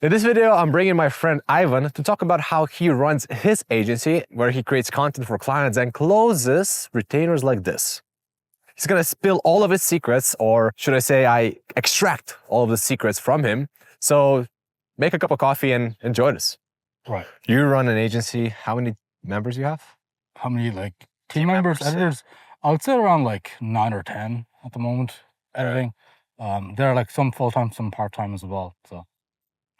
In this video, I'm bringing my friend Ivan to talk about how he runs his agency, where he creates content for clients and closes retainers like this. He's gonna spill all of his secrets, or should I say I extract all of the secrets from him. So make a cup of coffee and enjoy this. Right. You run an agency. How many members you have? How many team members, editors? I would say around 9 or 10 at the moment, editing. There are some full-time, some part-time as well. So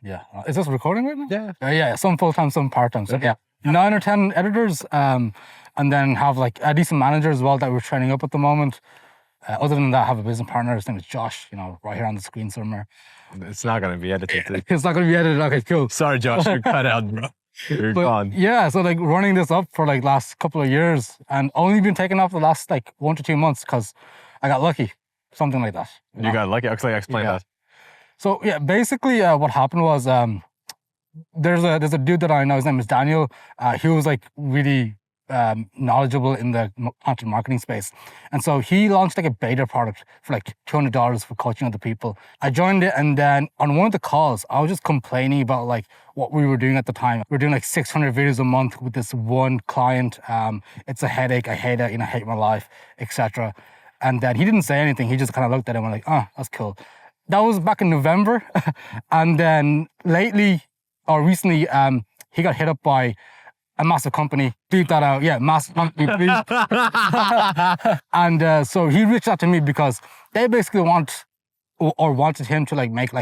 yeah. Is this recording right now? Yeah. Yeah, some full-time, some part-time. So yeah, 9 or 10 editors, and then have a decent manager as well that we're training up at the moment. Other than that, I have a business partner. His name is Josh, right here on the screen somewhere. It's not gonna be edited. It's not going to be edited. Okay, cool. Sorry, Josh, you're cut out, bro. You're gone. Yeah, so running this up for last couple of years and only been taken off the last 1 to 2 months because I got lucky, something like that. You got lucky. Actually, explain that. So yeah, basically what happened was there's a dude that I know. His name is Daniel. He was really knowledgeable in the content marketing space, and so he launched a beta product for $200 for coaching other people. I joined it, and then on one of the calls, I was just complaining about what we were doing at the time. We were doing 600 videos a month with this one client. It's a headache. I hate it. I hate my life, etc. And then he didn't say anything. He just kind of looked at it and went oh, that's cool. That was back in November. And then recently, he got hit up by a massive company. Beep that out. Yeah, massive company, please. And so he reached out to me because they basically wanted him to make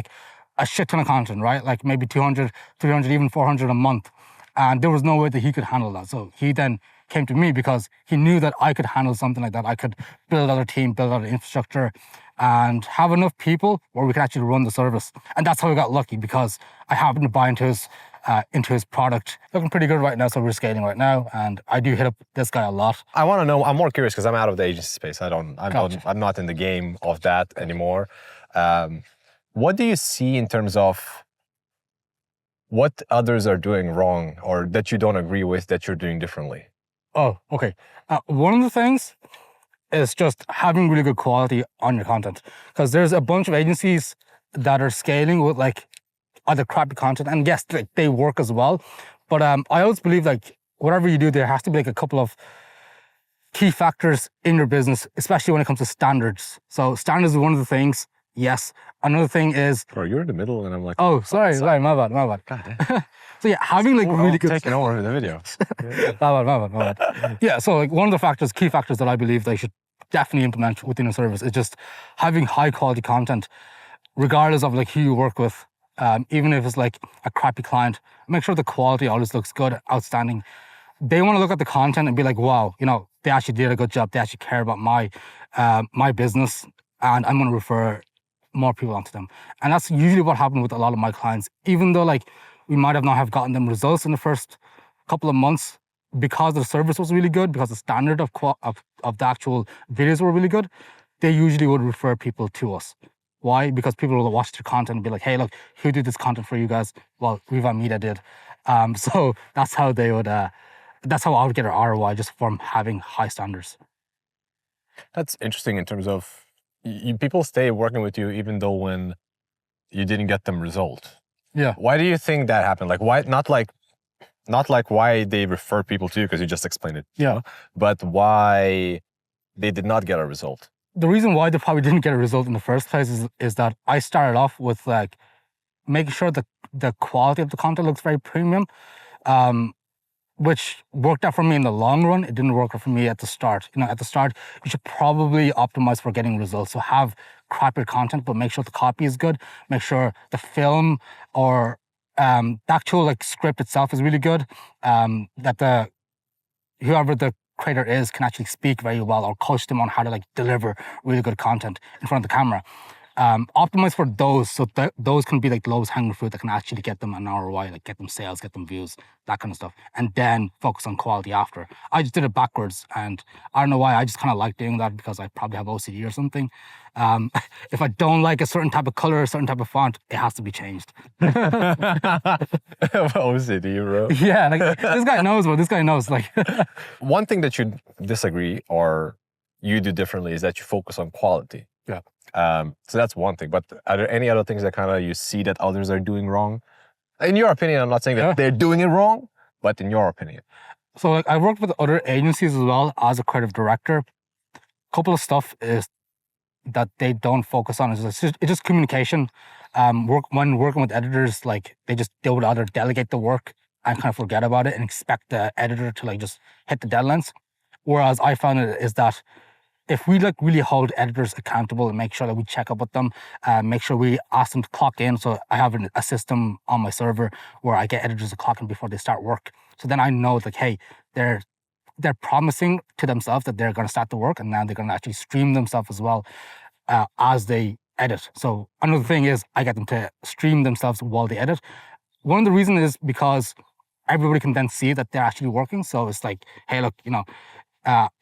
a shit ton of content, right? Maybe 200, 300, even 400 a month. And there was no way that he could handle that. So he then came to me because he knew that I could handle something like that. I could build out a team, build out an infrastructure, and have enough people where we could actually run the service. And that's how we got lucky, because I happened to buy into his product. Looking pretty good right now, so we're scaling right now. And I do hit up this guy a lot. I want to know. I'm more curious because I'm out of the agency space. I'm not in the game of that anymore. What do you see in terms of what others are doing wrong, or that you don't agree with that you're doing differently? Oh, okay. One of the things is just having really good quality on your content, because there's a bunch of agencies that are scaling with either crappy content, and yes, they work as well. But I always believe whatever you do, there has to be a couple of key factors in your business, especially when it comes to standards. So standards is one of the things. Yes. Another thing is... Bro, you're in the middle and I'm oh, sorry, my bad. God. So yeah, having really good... taking over the video. my bad. Yeah, so one of the key factors that I believe they should definitely implement within a service is just having high quality content, regardless of who you work with. Even if it's a crappy client, make sure the quality always looks good, outstanding. They want to look at the content and be wow, they actually did a good job. They actually care about my business, and I'm going to refer more people onto them. And that's usually what happened with a lot of my clients. Even though we might have not have gotten them results in the first couple of months, because the service was really good, because the standard of the actual videos were really good, they usually would refer people to us. Why? Because people will watch their content and be hey, look, who did this content for you guys? Well, Riva Media did. So that's how they would, that's how I would get an ROI, just from having high standards. That's interesting in terms of people stay working with you even though when you didn't get them result. Yeah. Why do you think that happened? Why not why they refer people to you, because you just explained it. Yeah. But why they did not get a result? The reason why they probably didn't get a result in the first place is that I started off with making sure that the quality of the content looks very premium, which worked out for me in the long run. It didn't work out for me at the start. At the start, you should probably optimize for getting results. So have crappier content, but make sure the copy is good. Make sure the film or the actual script itself is really good. That whoever the creator is can actually speak very well, or coach them on how to deliver really good content in front of the camera. Optimize for those, so those can be lowest hanging fruit that can actually get them an ROI, get them sales, get them views, that kind of stuff, and then focus on quality after. I just did it backwards, and I don't know why. I just kind of like doing that because I probably have OCD or something. If I don't like a certain type of color, a certain type of font, it has to be changed. OCD, bro. Yeah, this guy knows, bro. This guy knows. One thing that you disagree or you do differently is that you focus on quality. Yeah. So that's one thing. But are there any other things that kind of you see that others are doing wrong In your opinion, I'm not saying that Yeah. they're doing it wrong, but in your opinion. So like I worked with other agencies as well as a creative director. Couple of stuff is that they don't focus on is it's just communication. When working with editors, like they would either delegate the work and kind of forget about it and expect the editor to like just hit the deadlines. Whereas I found it is that if we like really hold editors accountable and make sure that we check up with them, make sure we ask them to clock in. So I have a system on my server where I get editors to clock in before they start work. So then I know like, hey, they're promising to themselves that they're going to start the work, and now they're going to actually stream themselves as well as they edit. So another thing is I get them to stream themselves while they edit. One of the reasons is because everybody can then see that they're actually working. So it's like, hey, look,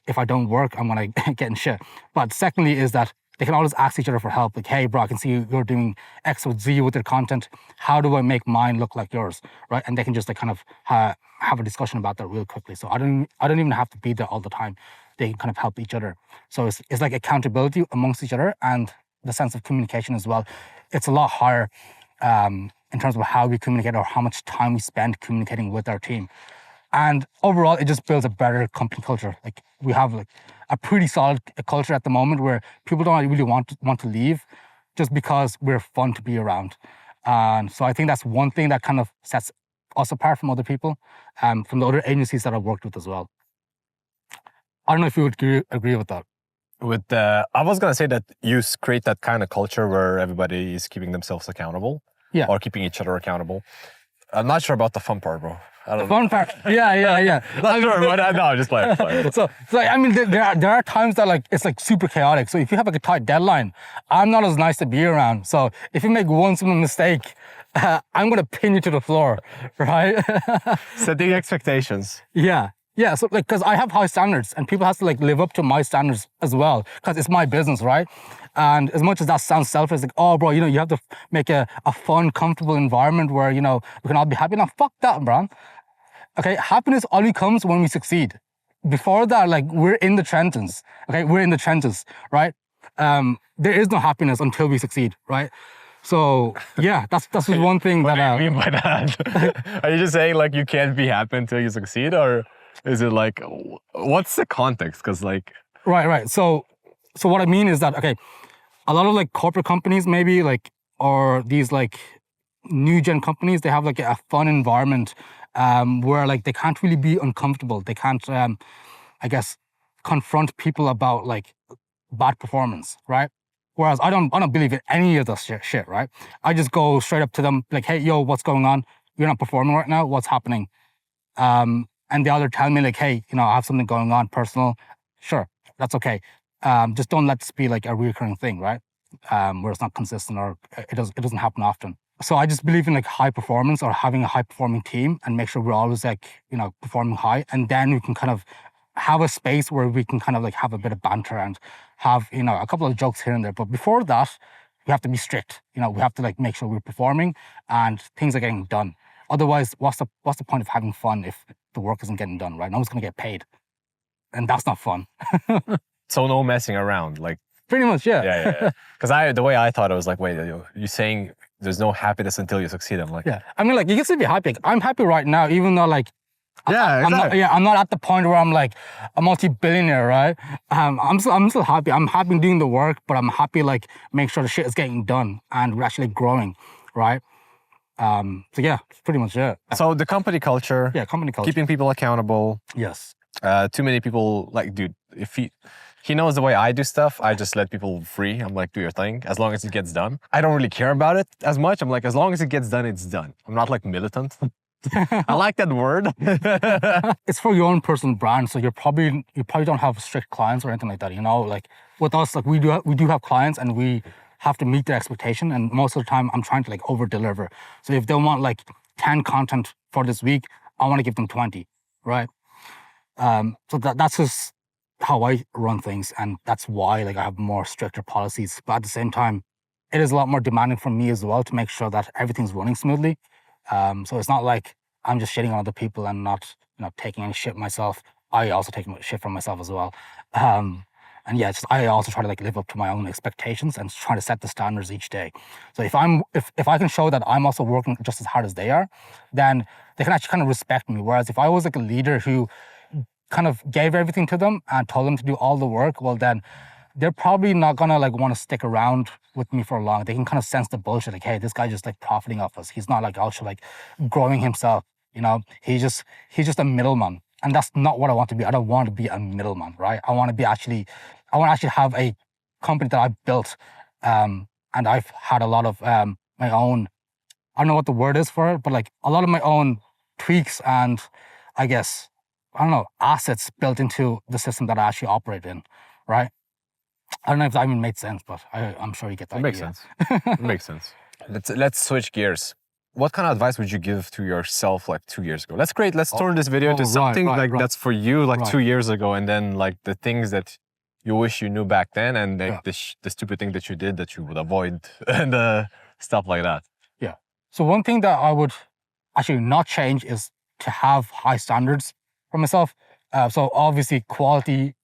if I don't work, I'm going to get in shit. But secondly is that they can always ask each other for help. Like, hey, bro, I can see you're doing X or Z with your content. How do I make mine look like yours, right? And they can just like kind of have a discussion about that real quickly. So I don't even have to be there all the time. They can kind of help each other. So it's like accountability amongst each other and the sense of communication as well. It's a lot higher in terms of how we communicate or how much time we spend communicating with our team. And overall, it just builds a better company culture. Like we have like a pretty solid culture at the moment where people don't really want to leave just because we're fun to be around. And so I think that's one thing that kind of sets us apart from other people, from the other agencies that I've worked with as well. I don't know if you would agree with that. I was gonna say that you create that kind of culture where everybody is keeping themselves accountable, Yeah. or keeping each other accountable. I'm not sure about the fun part, bro. The fun part, yeah. Not sure, but no, I'm just playing. So I mean, there are times that like it's like super chaotic. So if you have like a tight deadline, I'm not as nice to be around. So if you make one small mistake, I'm gonna pin you to the floor, right? Setting expectations. Yeah. So like, because I have high standards, and people have to like live up to my standards as well, because it's my business, right? And as much as that sounds selfish, like, oh, bro, you have to make a fun, comfortable environment where we can all be happy. Now, fuck that, bro. Okay, happiness only comes when we succeed. Before that, like, we're in the trenches. Okay, we're in the trenches, right? There is no happiness until we succeed, right? So yeah, that's just one thing What that. do you mean by that? Are you just saying like you can't be happy until you succeed, or is it like what's the context? Because like Right. So what I mean is that, okay, a lot of like corporate companies maybe like, or these like new gen companies, they have like a fun environment where like they can't really be uncomfortable. They can't, I guess, confront people about like bad performance, right? Whereas I don't believe in any of this shit, right? I just go straight up to them like, hey, yo, what's going on? You're not performing right now. What's happening? And they either tell me like, hey, I have something going on personal. Sure, that's okay. Just don't let this be like a recurring thing, right? Where it's not consistent or it doesn't happen often. So I just believe in like high performance or having a high performing team and make sure we're always like, performing high. And then we can kind of have a space where we can kind of like have a bit of banter and have, a couple of jokes here and there. But before that, we have to be strict. We have to like make sure we're performing and things are getting done. Otherwise, what's the point of having fun if the work isn't getting done, right? No one's going to get paid. And that's not fun. So no messing around, like pretty much, yeah. Yeah. Because the way I thought it was like, wait, you're saying there's no happiness until you succeed. I'm like, yeah. I mean, like you can still be happy. Like, I'm happy right now, even though like, exactly. I'm not at the point where I'm like a multi-billionaire, right? I'm still happy. I'm happy doing the work, but I'm happy like make sure the shit is getting done and we're actually growing, right? So yeah, pretty much it. So the company culture. Yeah, company culture. Keeping people accountable. Yes. Too many people, like, dude, if he knows the way I do stuff, I just let people free. I'm like, do your thing, as long as it gets done. I don't really care about it as much. I'm like, as long as it gets done, it's done. I'm not like militant. I like that word. It's for your own personal brand, so you probably don't have strict clients or anything like that. Like with us, like we do have clients and we have to meet their expectation. And most of the time, I'm trying to like over deliver. So if they want like 10 content for this week, I want to give them 20, right? So that's just how I run things, and that's why like I have more stricter policies. But at the same time, it is a lot more demanding from me as well to make sure that everything's running smoothly. So it's not like I'm just shitting on other people and not taking any shit myself. I also take shit from myself as well. And yeah, I also try to like live up to my own expectations and try to set the standards each day. So if I can show that I'm also working just as hard as they are, then they can actually kind of respect me. Whereas if I was like a leader who kind of gave everything to them and told them to do all the work, well then they're probably not gonna like want to stick around with me for long. They can kind of sense the bullshit, like, hey, this guy just like profiting off us. He's not like also like growing himself, you know. He's just a middleman. And that's not what I want to be. I don't want to be a middleman, right? I want to actually have a company that I've built, and I've had a lot of my own, I don't know what the word is for it, but like a lot of my own tweaks and I guess, I don't know, assets built into the system that I actually operate in, right? I don't know if that even made sense, but I'm sure you get that. It makes sense. It makes sense. Let's switch gears. What kind of advice would you give to yourself like 2 years ago? Let's turn this video into something that's for you like 2 years ago, and then like the things that you wish you knew back then, and like the stupid thing that you did that you would avoid, and stuff like that. Yeah. So one thing that I would actually not change is to have high standards for myself. So obviously quality,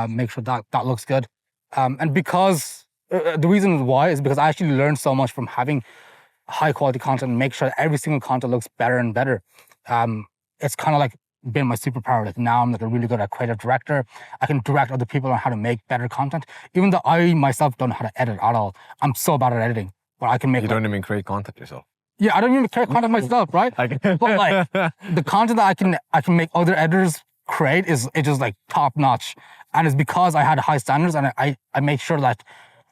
make sure that looks good. And because the reason why is because I actually learned so much from having high quality content and make sure that every single content looks better and better. It's kind of like been my superpower. Like now I'm like a really good creative director. I can direct other people on how to make better content, even though I myself don't know how to edit at all. I'm so bad at editing, but I can make. You don't even create content yourself. Yeah, I don't even create content myself, right? But like the content that I can make other editors create it's just like top notch, and it's because I had high standards and I made sure that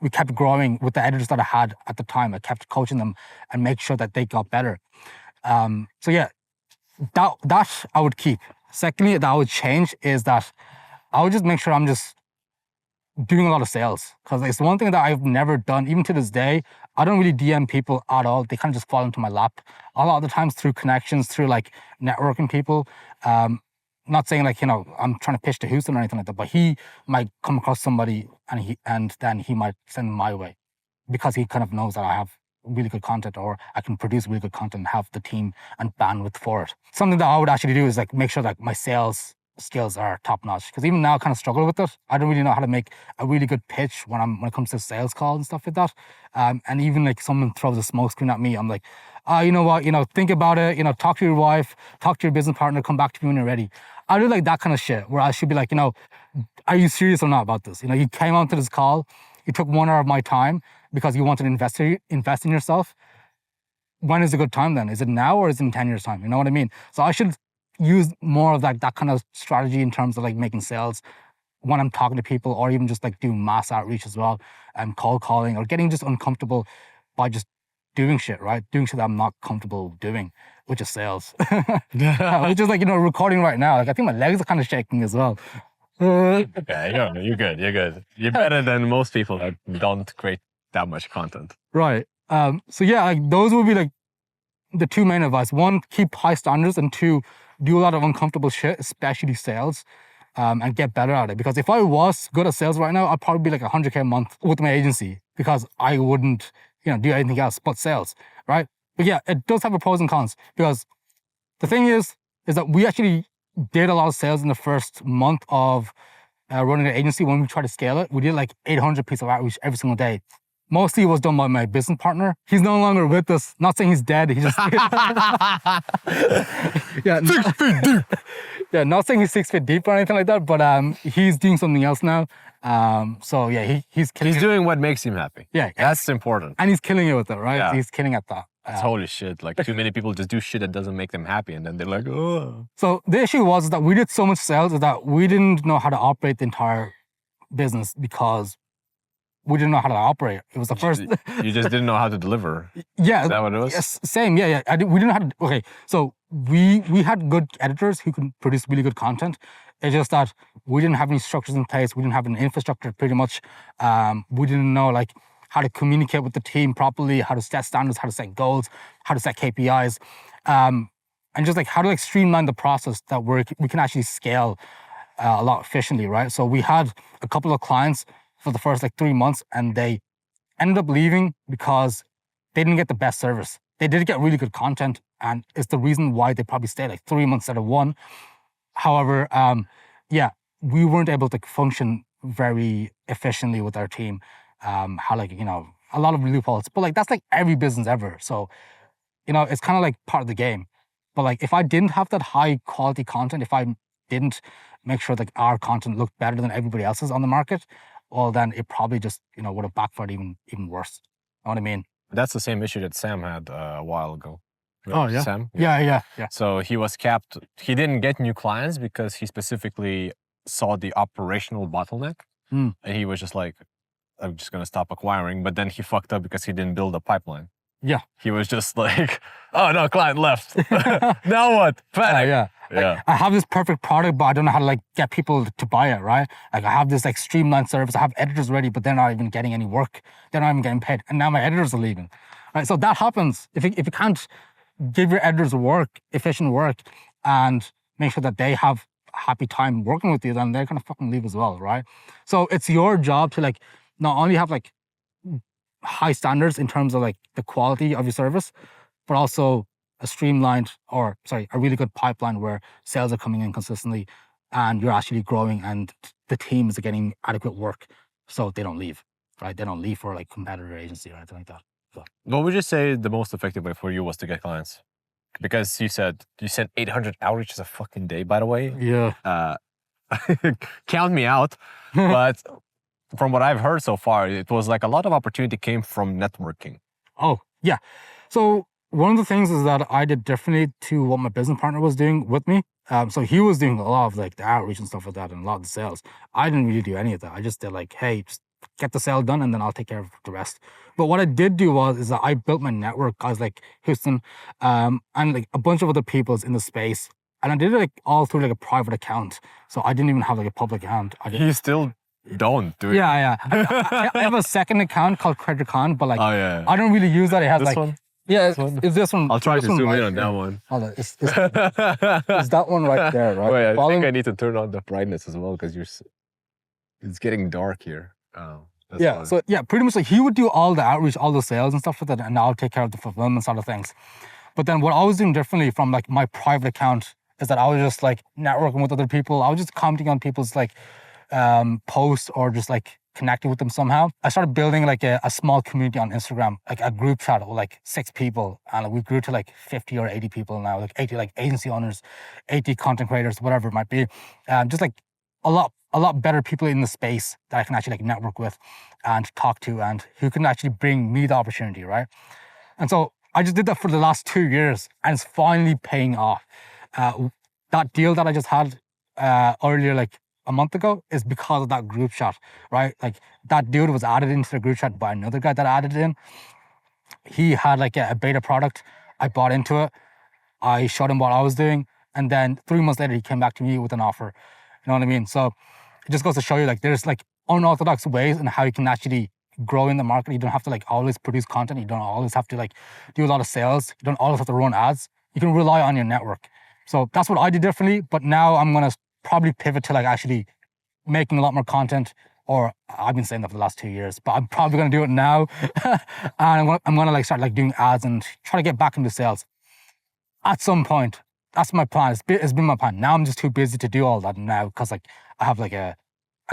we kept growing with the editors that I had at the time. I kept coaching them and make sure that they got better. So yeah, that I would keep. Secondly, that I would change is that I would just make sure I'm just doing a lot of sales, because it's one thing that I've never done. Even to this day, I don't really DM people at all. They kind of just fall into my lap. A lot of the times through connections, through like networking people. Not saying like, you know, I'm trying to pitch to Houston or anything like that, but he might come across somebody and then he might send them my way because he kind of knows that I have really good content, or I can produce really good content and have the team and bandwidth for it. Something that I would actually do is like make sure that my sales skills are top notch, because even now I kind of struggle with it. I don't really know how to make a really good pitch when it comes to sales calls and stuff like that. And even like someone throws a smoke screen at me, I'm like, you know what, think about it, talk to your wife, talk to your business partner, come back to me when you're ready. I do like that kind of shit where I should be like, are you serious or not about this? You came onto this call, you took 1 hour of my time because you wanted to invest in yourself. When is a good time then? Is it now or is it in 10 years time? You know what I mean? So I should use more of that kind of strategy in terms of like making sales when I'm talking to people, or even just like doing mass outreach as well, and cold calling, or getting just uncomfortable by just doing shit, right? Doing shit that I'm not comfortable doing, which is sales. Which is like, recording right now. Like I think my legs are kind of shaking as well. Yeah, you're good. You're better than most people that don't create that much content. Right. So yeah, like those would be like the two main advice. One, keep high standards, and two, do a lot of uncomfortable shit, especially sales, and get better at it. Because if I was good at sales right now, I'd probably be like $100K a month with my agency, because I wouldn't, do anything else but sales, right? But yeah, it does have a pros and cons, because the thing is that we actually did a lot of sales in the first month of running an agency. When we tried to scale it, we did like 800 pieces of outreach every single day. Mostly it was done by my business partner. He's no longer with us. Not saying he's dead. He just yeah, 6 feet deep. Yeah, not saying he's 6 feet deep or anything like that, but he's doing something else now. So yeah, he's doing what makes him happy. Yeah, that's important. And he's killing it with it, right? Yeah. He's killing at that. Holy shit! Like too many people just do shit that doesn't make them happy, and then they're like, oh. So the issue was that we did so much sales that we didn't know how to operate the entire business, because we didn't know how to operate. It was the first. You just didn't know how to deliver. Yeah. Is that what it was? Yes, same. Yeah. We didn't know how to. Okay, so we had good editors who could produce really good content. It's just that we didn't have any structures in place. We didn't have an infrastructure, pretty much. We didn't know like how to communicate with the team properly, how to set standards, how to set goals, how to set KPIs, and just like how to like streamline the process that we can actually scale a lot efficiently, right? So we had a couple of clients for the first like 3 months, and they ended up leaving because they didn't get the best service. They did get really good content, and it's the reason why they probably stayed like 3 months instead of 1. However, yeah, we weren't able to function very efficiently with our team. How like, you know, a lot of loopholes, but like that's like every business ever. So, you know, it's kind of like part of the game. But like if I didn't have that high quality content, if I didn't make sure like our content looked better than everybody else's on the market, well then it probably just, you know, would have backfired even worse. You know what I mean? That's the same issue that Sam had a while ago. Oh yeah. Sam? Yeah. So he was capped. He didn't get new clients because he specifically saw the operational bottleneck. Mm. And he was just like, I'm just going to stop acquiring. But then he fucked up because he didn't build a pipeline. Yeah. He was just like, oh no, client left. Now what? Panic. Yeah. Like, I have this perfect product, but I don't know how to like get people to buy it, right? Like I have this like streamlined service. I have editors ready, but they're not even getting any work. They're not even getting paid. And now my editors are leaving. Right. So that happens. If you can't give your editors work, efficient work, and make sure that they have a happy time working with you, then they're gonna fucking leave as well, right? So it's your job to like not only have like high standards in terms of like the quality of your service, but also a really good pipeline where sales are coming in consistently and you're actually growing and the team is getting adequate work so they don't leave, right? They don't leave for like competitor agency or anything like that. So. What would you say the most effective way for you was to get clients? Because you said 800 outreaches a fucking day, by the way. Yeah. Count me out. But from what I've heard so far, it was like a lot of opportunity came from networking. Oh, yeah. So one of the things is that I did differently to what my business partner was doing with me. So he was doing a lot of like the outreach and stuff like that and a lot of the sales. I didn't really do any of that. I just did like, hey, just get the sale done and then I'll take care of the rest. But what I did do is that I built my network, guys like Houston, and like a bunch of other people's in the space. And I did it like all through like a private account. So I didn't even have like a public account. You still don't do it? Yeah. I have a second account called CreditCon, but like I don't really use that. It has this like one? Yeah, it's this one. I'll try to zoom right in on that one. Hold on, it's that one right there, right? Wait, I think I need to turn on the brightness as well because it's getting dark here. Oh, yeah. fine. So yeah, pretty much like he would do all the outreach, all the sales and stuff like that, and I'll take care of the fulfillment side of things. But then what I was doing differently from like my private account is that I was just like networking with other people. I was just commenting on people's like posts or just like connecting with them somehow. I started building like a small community on Instagram, like a group chat with like 6 people. And we grew to like 50 or 80 people now, like 80 like agency owners, 80 content creators, whatever it might be. Just like a lot better people in the space that I can actually like network with and talk to and who can actually bring me the opportunity, right? And so I just did that for the last 2 years and it's finally paying off. That deal that I just had earlier, like a month ago, is because of that group chat, right? Like that dude was added into the group chat by another guy that added in. He had like a beta product. I bought into it. I showed him what I was doing. And then 3 months later, he came back to me with an offer. You know what I mean? So it just goes to show you like there's like unorthodox ways in how you can actually grow in the market. You don't have to like always produce content. You don't always have to like do a lot of sales. You don't always have to run ads. You can rely on your network. So that's what I did differently. But now I'm going to probably pivot to like actually making a lot more content, or I've been saying that for the last 2 years, but I'm probably going to do it now. And I'm going to like start like doing ads and try to get back into sales at some point. That's my plan. It's been my plan. Now I'm just too busy to do all that now because like I have like a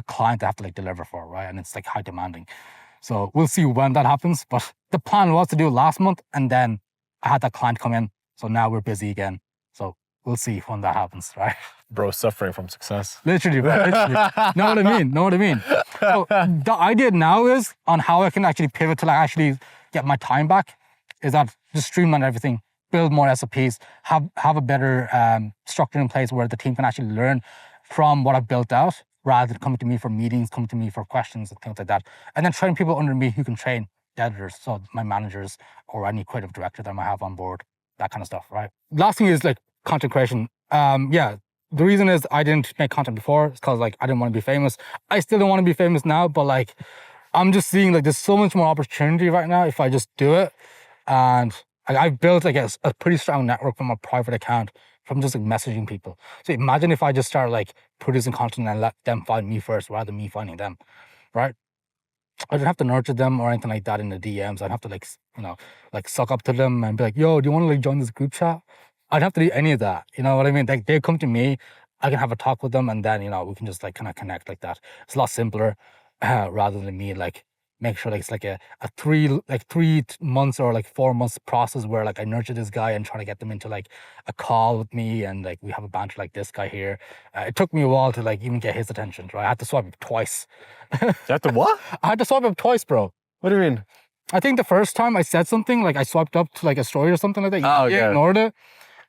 client I have to like deliver for, right? And it's like high demanding. So we'll see when that happens. But the plan was to do it last month and then I had that client come in. So now we're busy again. So we'll see when that happens, right? Bro, suffering from success. Literally, bro. Literally. Know what I mean? So the idea now is on how I can actually pivot to like actually get my time back is that just streamline everything, build more SOPs, have a better structure in place where the team can actually learn from what I've built out rather than coming to me for meetings, coming to me for questions and things like that. And then train people under me who can train the editors, so my managers or any creative director that I might have on board, that kind of stuff, right? Last thing is like content creation. The reason is I didn't make content before. It's because like I didn't want to be famous. I still don't want to be famous now, but like I'm just seeing like there's so much more opportunity right now if I just do it. And like, I've built like a pretty strong network from a private account from just like messaging people. So imagine if I just start like producing content and let them find me first rather than me finding them, right? I don't have to nurture them or anything like that in the DMs. I'd have to like, you know, like suck up to them and be like, yo, do you want to like join this group chat? I don't have to do any of that. You know what I mean? Like they come to me I can have a talk with them, and then we can just like kind of connect like that. It's a lot simpler rather than me like make sure like it's like a 3 months or like 4 months process where like I nurture this guy and try to get them into like a call with me, and like we have a banter like this guy here. It took me a while to like even get his attention, right? I had to swipe up twice. You have to what? I had to swipe up twice, bro. What do you mean? I think the first time I said something, like I swiped up to like a story or something like that. Oh, He okay. ignored it.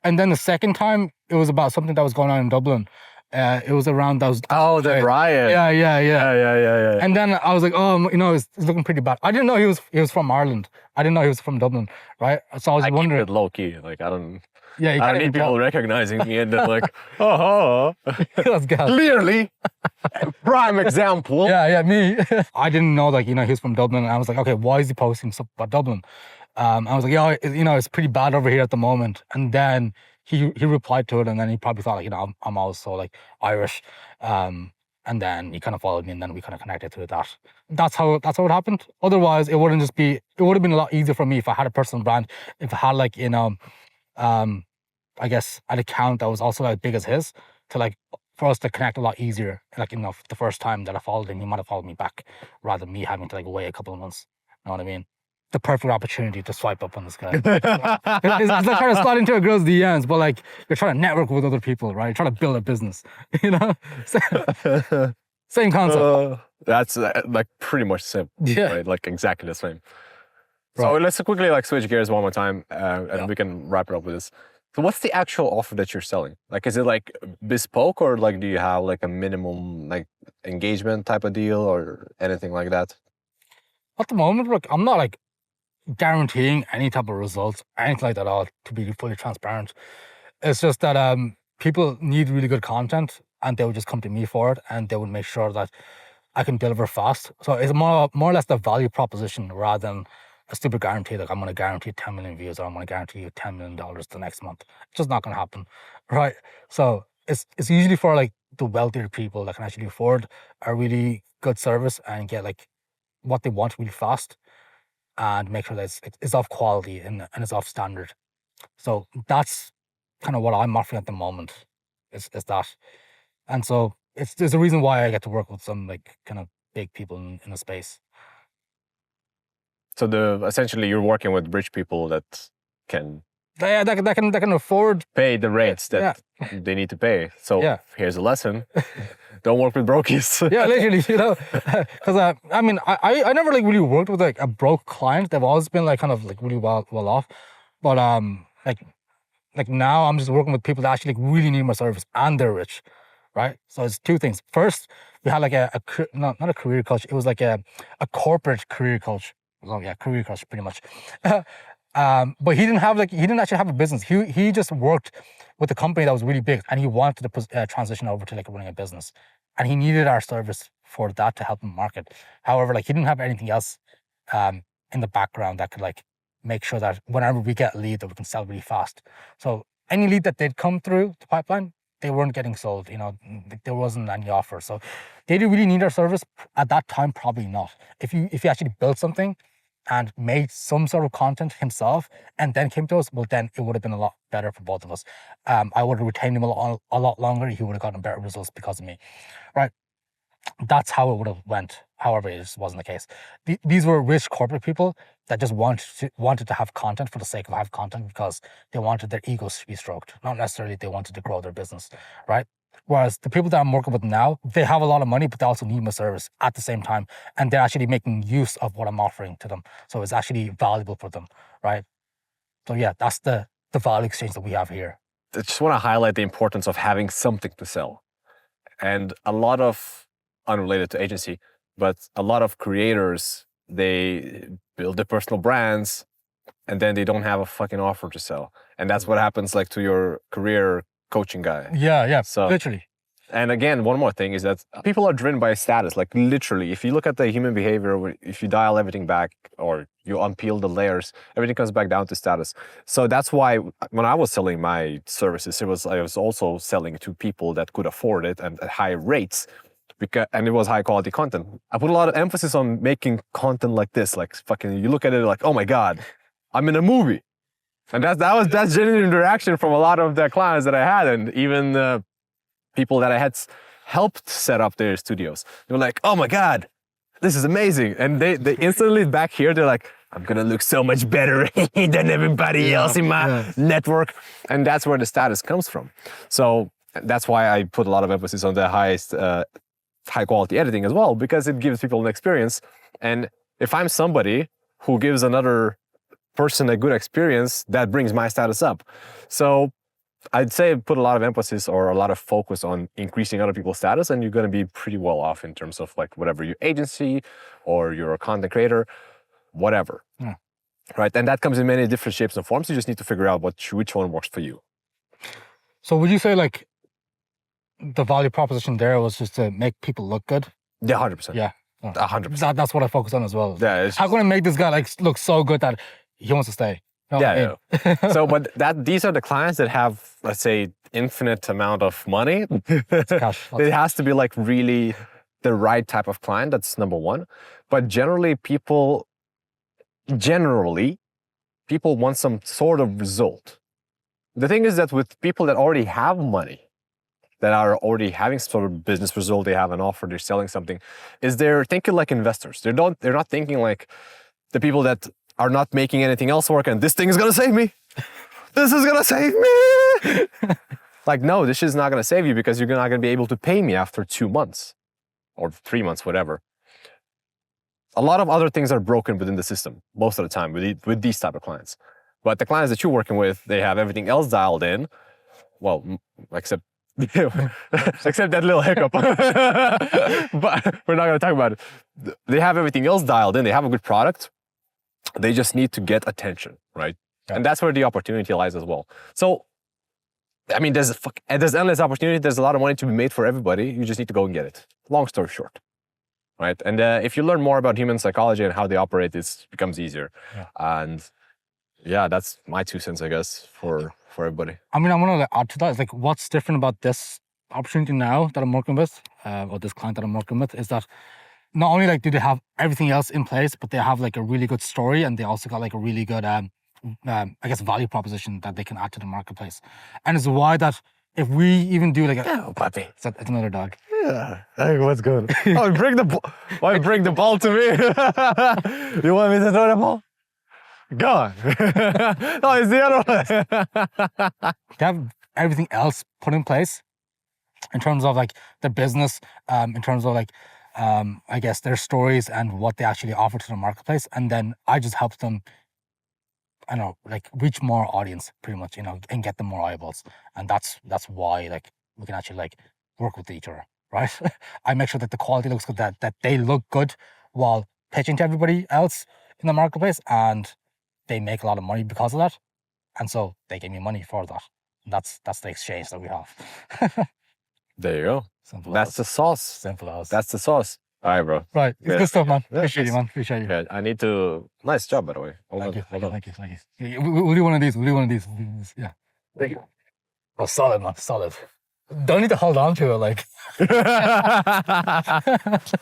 And then the second time, it was about something that was going on in Dublin. It was around those. Oh, the riot. Yeah. And then I was like, oh, it's looking pretty bad. I didn't know he was from Ireland. I didn't know he was from Dublin, right? So I was wondering. Keep it low key. Like I don't need people recognizing me and then like, oh, That's good. clearly, prime example. Yeah, me. I didn't know like he was from Dublin, and I was like, okay, why is he posting stuff about Dublin? I was like, yeah, it's pretty bad over here at the moment. And then he replied to it, and then he probably thought like, I'm also like Irish. And then he kind of followed me, and then we kind of connected through that. That's how it happened. Otherwise, it would have been a lot easier for me if I had a personal brand, if I had like, I guess an account that was also as big as his, to like, for us to connect a lot easier. Like, the first time that I followed him, he might have followed me back rather than me having to like wait a couple of months. You know what I mean? The perfect opportunity to swipe up on this guy. It's like trying to slide into a girl's DMs, but like you're trying to network with other people, right? You're trying to build a business, Same concept. That's like pretty much the same. Yeah. Right? Like exactly the same. Right. So let's quickly like switch gears one more time, and we can wrap it up with this. So what's the actual offer that you're selling? Like, is it like bespoke, or like do you have like a minimum like engagement type of deal or anything like that? At the moment, look, I'm not like guaranteeing any type of results, anything like that at all, to be fully transparent. It's just that people need really good content, and they would just come to me for it, and they would make sure that I can deliver fast. So it's more or less the value proposition rather than a stupid guarantee, like I'm going to guarantee 10 million views or I'm going to guarantee you $10 million the next month. It's just not going to happen, right? So it's usually for like the wealthier people that can actually afford a really good service and get like what they want really fast, and make sure that it's of quality and it's of standard. So that's kind of what I'm offering at the moment, is that. And so there's a reason why I get to work with some like kind of big people in the space. So essentially you're working with rich people that can that can afford pay the rates that they need to pay. So here's a lesson: don't work with brokies. Yeah, literally, because I mean, I never like really worked with like a broke client. They've always been like kind of like really well off, but like now I'm just working with people that actually like really need my service and they're rich, right? So it's two things. First, we had like not a career coach. It was like a corporate career coach. Oh yeah, career coach pretty much. But he didn't actually have a business. He just worked with a company that was really big, and he wanted to transition over to like running a business, and he needed our service for that to help him market. However, like he didn't have anything else in the background that could like make sure that whenever we get a lead that we can sell really fast. So any lead that did come through the pipeline, they weren't getting sold. There wasn't any offer. So did he really need our service at that time? Probably not. If he actually built something and made some sort of content himself and then came to us, well, then it would have been a lot better for both of us. I would have retained him a lot longer. He would have gotten better results because of me, right? That's how it would have went. However, it just wasn't the case. These were rich corporate people that just wanted to have content for the sake of have content because they wanted their egos to be stroked. Not necessarily they wanted to grow their business, right? Whereas the people that I'm working with now, they have a lot of money, but they also need my service at the same time. And they're actually making use of what I'm offering to them. So it's actually valuable for them, right? So yeah, that's the value exchange that we have here. I just want to highlight the importance of having something to sell. And a lot of, unrelated to agency, but a lot of creators, they build their personal brands and then they don't have a fucking offer to sell. And that's what happens like to your career coaching guy. Yeah, so, literally. And again, one more thing is that people are driven by status. Like literally, if you look at the human behavior, if you dial everything back or you unpeel the layers, everything comes back down to status. So that's why when I was selling my services, I was also selling to people that could afford it and at high rates. And it was high quality content. I put a lot of emphasis on making content like this. Like fucking, you look at it like, oh my God, I'm in a movie. And that's genuine interaction from a lot of the clients that I had. And even people that I had helped set up their studios. They were like, oh my God, this is amazing. And they instantly back here, they're like, I'm gonna look so much better than everybody else in my network. And that's where the status comes from. So that's why I put a lot of emphasis on the highest, high quality editing as well, because it gives people an experience. And if I'm somebody who gives another person a good experience, that brings my status up. So I'd say put a lot of emphasis or a lot of focus on increasing other people's status, and you're going to be pretty well off in terms of like whatever your agency or you're a content creator, whatever. Yeah. Right? And that comes in many different shapes and forms. You just need to figure out which one works for you. So would you say like the value proposition there was just to make people look good? Yeah, 100%. Yeah. 100%. That's what I focus on as well. Yeah, how can I make this guy like look so good that he wants to stay? You know yeah. what I mean? So, but these are the clients that have, let's say, infinite amount of money. Cash. It has to be like really the right type of client. That's number one. But generally people want some sort of result. The thing is that with people that already have money, that are already having some sort of business result, they have an offer, they're selling something, is they're thinking like investors. They're not thinking like the people that are not making anything else work and this thing is gonna save me. This is gonna save me. Like, no, this is not gonna save you because you're not gonna be able to pay me after 2 months or 3 months, whatever. A lot of other things are broken within the system most of the time with these type of clients. But the clients that you're working with, they have everything else dialed in. Well, except that little hiccup. But we're not going to talk about it. They have everything else dialed in. They have a good product. They just need to get attention, right? Yeah. And that's where the opportunity lies as well. So, I mean, there's endless opportunity. There's a lot of money to be made for everybody. You just need to go and get it. Long story short, right? And if you learn more about human psychology and how they operate, it becomes easier. Yeah. And yeah, that's my 2 cents, I guess, for everybody. I mean, I want to add to that. It's like, what's different about this opportunity now that I'm working with, or this client that I'm working with, is that not only like do they have everything else in place, but they have like a really good story, and they also got like a really good, I guess, value proposition that they can add to the marketplace. And it's why that if we even do like oh, puppy, it's another dog. Yeah, hey, what's good? Oh, bring the ball to me. You want me to throw the ball? Go on. No, it's the other one. They have everything else put in place in terms of like the business, in terms of like, I guess, their stories and what they actually offer to the marketplace. And then I just help them, I don't know, like reach more audience pretty much, you know, and get them more eyeballs. And that's why like we can actually like work with each other, right? I make sure that the quality looks good, that they look good while pitching to everybody else in the marketplace, and they make a lot of money because of that, and so they give me money for that. And that's the exchange that we have. There you go. Simple that's as. the sauce. Simple as. That's the sauce. All right, bro. Right. It's good stuff, man. Yeah, Appreciate you, man. Appreciate you. Yeah, I need to. Nice job, by the way. Thank you. We'll do one of these. Yeah. Thank you. Oh, solid, man. Solid. Don't need to hold on to it, like.